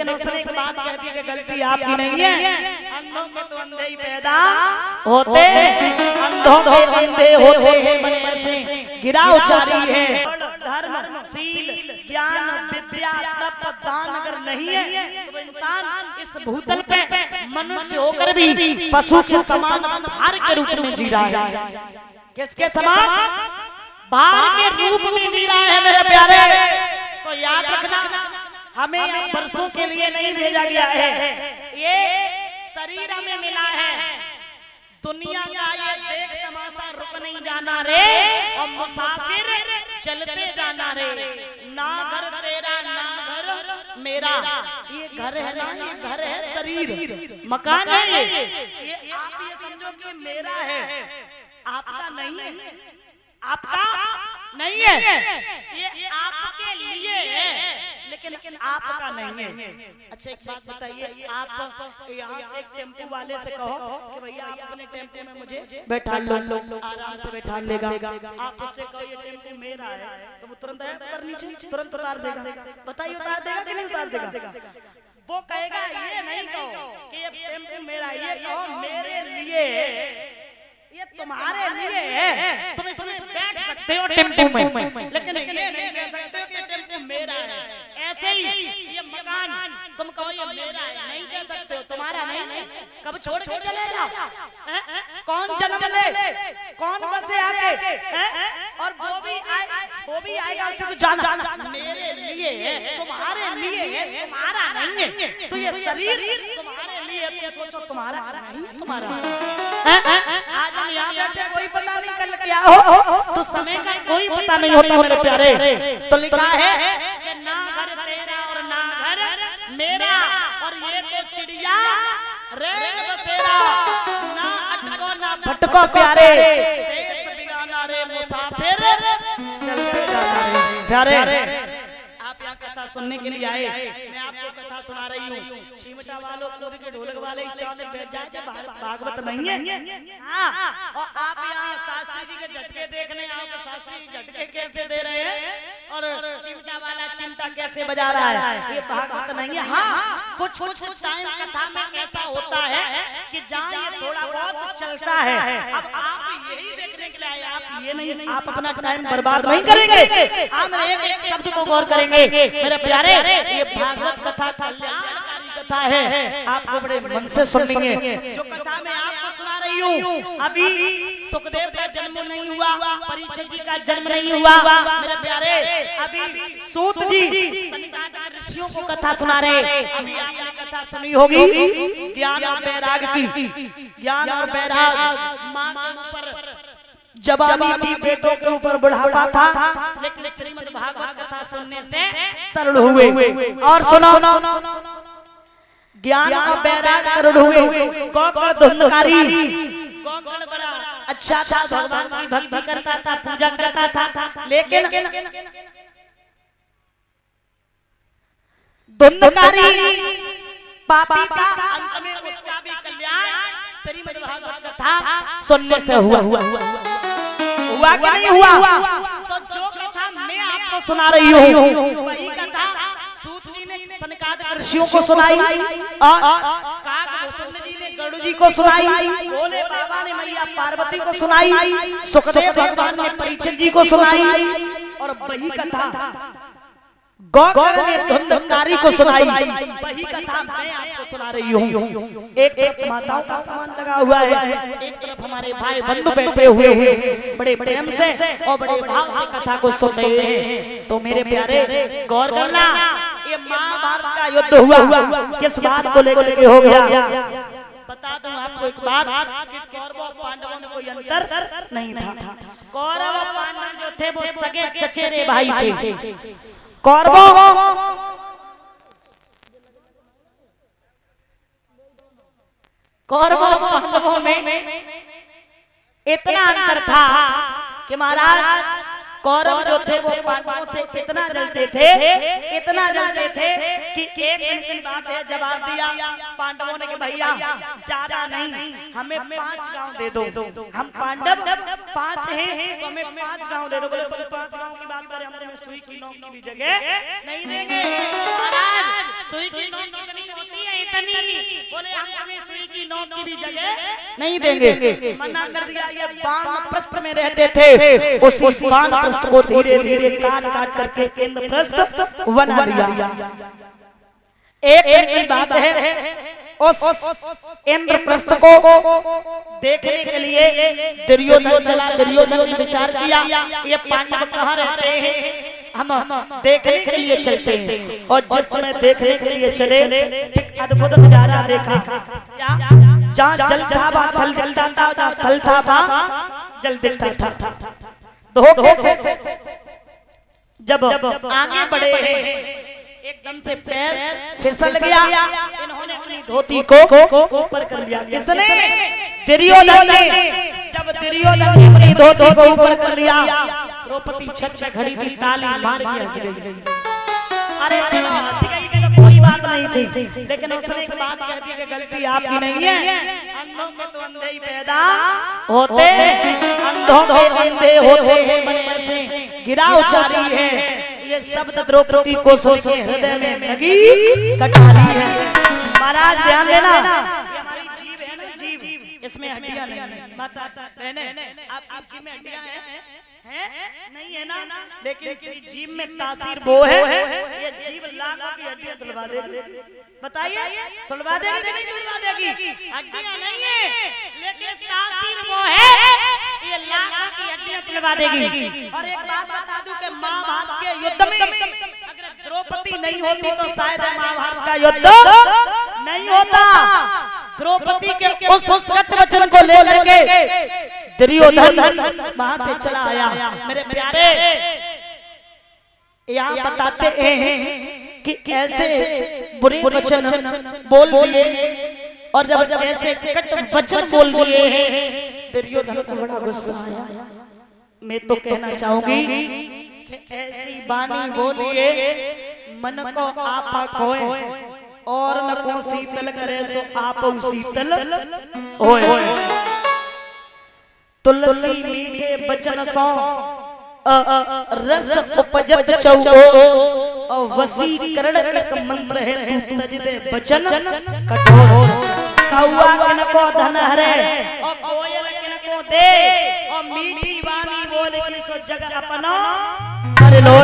लेकिन उसने एक बात कह दी कि गलती आपकी नहीं है, अंधों के तो अंधे ही पैदा होते, अंधों के अंधे होते हैं बने ऐसे गिराव जारी है। धर्म शील ज्ञान विद्या तप दान अगर नहीं है तो इंसान इस भूतल पे मनुष्य होकर भी पशु के समान भार के रूप में जी रहा है। किसके समान? भार के रूप में जी रहा है मेरे प्यारे। तो याद रखना, हमें यहाँ वर्षों के लिए नहीं भेजा गया है, ये शरीर हमें मिला है। दुनिया का ये देख तमाशा रुक नहीं जाना रे, और मुसाफिर चलते जाना रे। ना घर तेरा ना घर मेरा, ये घर है ना, ये घर है शरीर, मकान है ये आप ये समझो कि मेरा है, आपका नहीं है, आपका नहीं है, ये आपके लिए है लेकिन आपका नहीं है। अच्छा एक बात बताइए, आप यहाँ से टेम्पो वाले से कहो कि भैया आप अपने टेम्पो में मुझे बैठा लो, आराम से बैठा लेगा। आप उससे कहो ये टेम्पो मेरा है तो वो तुरंत तुरंत उतार देगा। बताइए उतार देगा कि नहीं उतार देगा? वो कहेगा ये नहीं कहो कि ये टेम्पो मेरा, ये कहो मेरे लिए, ये तुम्हारे लिए है, तुम इसमें बैठ सकते हो टेम्पो में, लेकिन ये नहीं कह सकते हो कि टेम्पो मेरा है। ऐसे ही ये मकान तुम कहो ये मेरा है, नहीं कह सकते हो, तुम्हारा नहीं है। कब छोड़ के चले जाओ, कौन जन्म ले, कौन बसे आके, और वो भी आएगा उसे तो जाना मेरे लिए है, तुम्हारे लिए है, तुम्हारा नहीं है। तो ये शरीर तुम्हारे लिए, तुम सोचो तुम्हारा नहीं है, तुम्हारा। आज हम यहाँ बैठे, कोई पता नहीं कल क्या हो, तो समय का कोई पता नहीं होता मेरे प्यारे। तो लिखा है कि ना घर तेरा और ना घर मेरा, और ये तो चिड़िया रैन बसेरा, ना अटको ना भटको प्यारे, देश बिगाना रे मुसाफिर चलते जाना रे प्यारे। आप यहाँ कथा सुनने के लिए आए, मैं आपको कथा सुना रही हूँ। चिमटा वालों कूद के ढोलक वाले चांद बैठ जाए, जब भागवत नहीं है। हाँ, और आप यहाँ शास्त्री जी के झटके देखने आओ कि शास्त्री जी झटके कैसे दे रहे हैं और चिमटा वाला चिमटा कैसे बजा रहा है, ये भागवत नहीं है। हाँ, कुछ टाइम कथा में ऐसा होता है कि जहाँ ये थोड़ा बहुत चलता है, अब आप यही देखने के लिए आए, आप ये नहीं, आप अपना टाइम बर्बाद नहीं करेंगे, हम एक शब्द को गौर करेंगे मेरे प्यारे। ये भागवत कथा कल्याणकारी कथा है, आपको बड़े मन से सुनेंगे। जो कथा मैं आपको सुना रही हूँ, अभी सुखदेव का जन्म नहीं हुआ, परीक्षित जी का जन्म नहीं हुआ मेरे प्यारे, अभी सूत जी सनकादिक ऋषियों को कथा सुना रहे। अभी आपने कथा सुनी होगी ज्ञान और बैराग की। ज्ञान और बैराग, माँ के ऊपर जवानी थी, बेटों के ऊपर बुढ़ापा था, लेकिन श्रीमद् भागवत कथा सुनने से तरुण हुए। और सुनो, ज्ञान और बैराग तरुण हुए। गोकर्ण धुंधकारी, गोकर्ण बड़ा अच्छा था, भगवान की भक्ति करता था, पूजा करता था, लेकिन धुंधकारी पापी था। अंत में उसका भी कल्याण श्रीमद् भागवत कथा सुनने से हुआ कि नहीं हुआ? तो जो कथा मैं आपको सुना रही हूँ, वही कथा सूत जी ने सनकादिक ऋषियों को सुनाई, और काकभूषण जी ने गरुड़ जी को सुनाई, भोले बाबा ने मैया पार्वती को सुनाई, सुखदेव भगवान ने परीक्षित जी को सुनाई, और वही कथा गोकर्ण ने धुंधकारी को सुनाई। वही कथा मैं आपको सुना रही हूँ। एक तरफ माताओं का सामान लगा हुआ है, एक तरफ हमारे भाई बंधु बैठे हुए हैं, बड़े प्रेम से और बड़े भाव से कथा को सुन रहे हैं। तो मेरे प्यारे गौर करना, ये महाभारत का युद्ध हुआ, किस बात को लेकर के हो गया? बता दूं आपको एक बात कि कौरव और पांडवों में कोई अंतर नहीं था। कौरव और पांडव जो थे वो सगे चचेरे भाई थे। कौरवों पांडवों में इतना अंतर था कि महाराज कौरव जो थे वो पांडवों से इतना जलते थे कि एक दिन की बात है, जवाब दिया पांडवों ने कि भैया ज्यादा नहीं, हमें 5 गांव दे दो, हम पांडव 5 हैं तो हमें 5 गांव दे दो। बोले तुम 5 गांव की बात करें, हम तुम्हें सुई की नोक की भी जगह नहीं देंगे। महाराज सुई की नोक कितनी होती है? इतनी। बोले हम तुम्हें सुई की नोक की भी जगह नहीं देंगे। मना कर दिया। ये वानप्रस्थ में रहते थे, उसी वानप्रस्थ को धीरे धीरे काट काट करके इंद्रप्रस्थ बना लिया। एक दिन की बात है, उस इंद्रप्रस्थ को देखने के लिए दुर्योधन चला। दुर्योधन ने विचार किया ये पांडव कहाँ रहते हैं, हम देखने के लिए चलते हैं। और जिस समय देखने के लिए चले, एक अद्भुत नजारा देखा। जहाँ जल था वहाँ थल दिखता था, जहाँ थल था वहाँ जल दिखता था। धोखे से जब आगे बढ़े एकदम से पैर फिसल गया। इन्होंने अपनी धोती को ऊपर कर लिया। किसने? दुर्योधन ने। जब दुर्योधन ने अपनी धोती को ऊपर कर लिया, द्रौपदी छत पे खड़ी थी, ताली मार के हंस गई। अरे चलो हंस गई थी तो कोई बात नहीं थी, लेकिन उसने एक बात कह दी कि गलती आपकी नहीं है। अंधों के तो अंधे ही पैदा होते, अंधों के अंधे होते हैं बने ऐसे गिराव जारी है। ये शब्द द्रौपदी को सुन के हृदय में लगी कटारी है। महाराज ध्यान देना, ये हमारी जीभ है ना, जीभ, इसमें हड्डियां नहीं है। माता बहने आपकी जीभ में हड्डियां हैं नहीं है ना, लेकिन इसी जीभ में तासीर वो है, ये जीभ लाखों की हड्डियां तुड़वा देगी। बताइए तुड़वा देगी कि नहीं तुड़वा देगी? हड्डियां नहीं है, लेकिन तासीर वो है, ये लाखों की हड्डियां तुड़वा देगी। और एक बात बता दूं कि महाभारत के युद्ध में अगर द्रौपदी नहीं होती तो शायद महाभारत का युद्ध नहीं होता। द्रौपदी के उस सत्य वचन को लेकर के दुर्योधन वहां से चला आया। मेरे प्यारे यहाँ बताते हैं कि ऐसे बुरे वचन बोल दिए, और जब ऐसे कट वचन बोल दिए हैं, दुर्योधन को बड़ा गुस्सा आया। मैं तो कहना चाहूंगी कि ऐसी बानी बोलिए मन को आपा खोए, और न को शीतल करे सो आप शीतल होए। तुलसी मीठे बचन सो रस उपजत चौओ, और वसीकरण एक मंत्र है तू तज दे बचन कठोर। कौआ किनको धन हरे और कोयल किनको दे, और मीठी वाणी बोल की सो जग अपना कर लो।